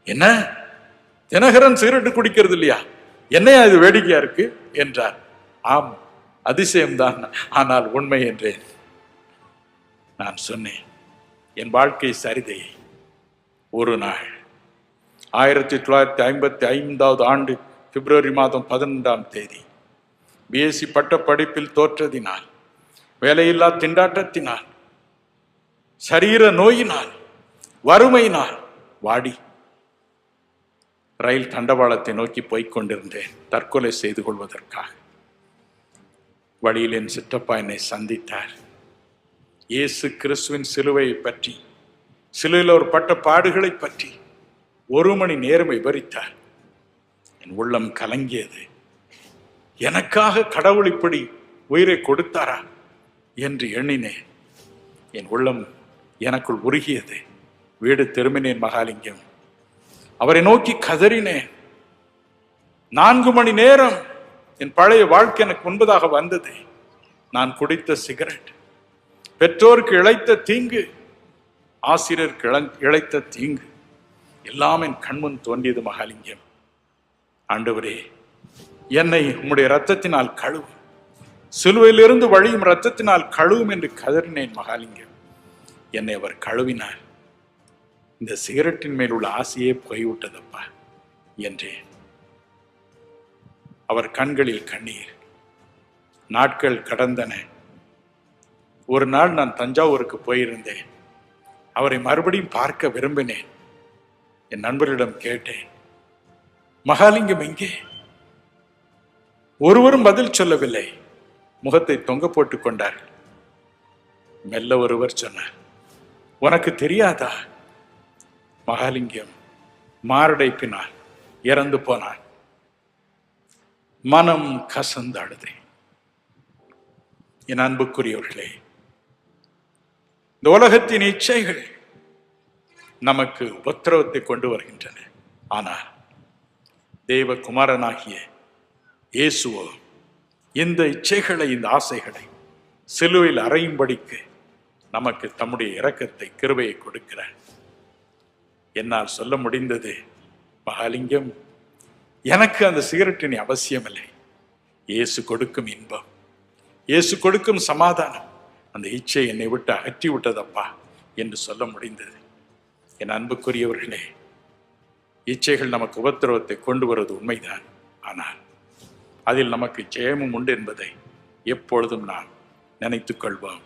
என்ன, தினகரன் சிகரெட்டு குடிக்கிறது இல்லையா? என்னையா இது வேடிக்கையா இருக்கு என்றார். ஆம், அதிசயம்தான், ஆனால் உண்மை என்றேன். நான் சொன்னேன், என் வாழ்க்கை சரிதை. ஒரு நாள் 1955 ஆண்டு பிப்ரவரி மாதம் 11ஆம் தேதி பிஎஸ்சி பட்ட படிப்பில் தோற்றதினால், வேலையில்லா திண்டாட்டத்தினால், சரீர நோயினால், வறுமையினால் வாடி ரயில் தண்டவாளத்தை நோக்கி போய்கொண்டிருந்தேன் தற்கொலை செய்து கொள்வதற்காக. வழியில் என் சிற்றப்பா என்னை சந்தித்தார். இயேசு கிறிஸ்துவின் சிலுவையை பற்றி, சிலுவையில் ஒரு பட்ட பாடுகளை பற்றி 1 மணி நேரம் விவரித்தார். என் உள்ளம் கலங்கியது. எனக்காக கடவுள் இப்படி உயிரை கொடுத்தாரா என்று எண்ணினேன். என் உள்ளம் எனக்குள் உருகியது. வீடு திரும்பினேன். மகாலிங்கம் அவரை நோக்கி கதறினேன். 4 மணி நேரம் என் பழைய வாழ்க்கை எனக்கு முன்பதாக வந்தது. நான் குடித்த சிகரெட், பெற்றோருக்கு இழைத்த தீங்கு, ஆசிரியருக்கு இழைத்த தீங்கு எல்லாம் என் கண்முன் தோன்றியது. மகாலிங்கம், ஆண்டவரே, என்னை உம்முடைய இரத்தத்தினால் கழுவும், சிலுவையிலிருந்து வழியும் இரத்தத்தினால் கழுவும் என்று கதறினேன். மகாலிங்கம், என்னை அவர் கழுவினார். இந்த சிகரெட்டின் மேல் உள்ள ஆசையே போய்விட்டதப்பா என்றேன். அவர் கண்களில் கண்ணீர். நாட்கள் கடந்தன. ஒரு நாள் நான் தஞ்சாவூருக்கு போயிருந்தேன். அவரை மறுபடியும் பார்க்க விரும்பினேன். என் நண்பரிடம் கேட்டேன், மகாலிங்கம் எங்கே? ஒருவரும் பதில் சொல்லவில்லை. முகத்தை தொங்க போட்டுக் கொண்டார். மெல்ல ஒருவர் சொன்னார், உனக்கு தெரியாதா, மகாலிங்கம் மாரடைப்பினால் இறந்து போனார். மனம் கசந்து அழுதேன். என் அன்புக்குரியவர்களே, இந்த உலகத்தின் இச்சைகள் நமக்கு உபத்திரவத்தை கொண்டு வருகின்றன. ஆனால் தேவகுமாரனாகிய இயேசுவோ இந்த இச்சைகளை, இந்த ஆசைகளை சிலுவையில் அறையும்படிக்கு நமக்கு தம்முடைய இரக்கத்தை, கிருபையை கொடுக்கிறார். என்னால் சொல்ல முடிந்தது, மகாலிங்கம், எனக்கு அந்த சிகரெட்டின் அவசியம் இல்லை. இயேசு கொடுக்கும் இன்பம், இயேசு கொடுக்கும் சமாதானம் அந்த இச்சை என்னை விட்டு அகற்றி விட்டதப்பா என்று சொல்ல முடிந்தது. என் அன்புக்குரியவர்களே, இச்சைகள் நமக்கு உபத்திரவத்தை கொண்டு வருவது உண்மைதான். ஆனால் அதில் நமக்கு ஜெயமும் உண்டு என்பதை எப்பொழுதும் நாம் நினைத்துக் கொள்வோம்.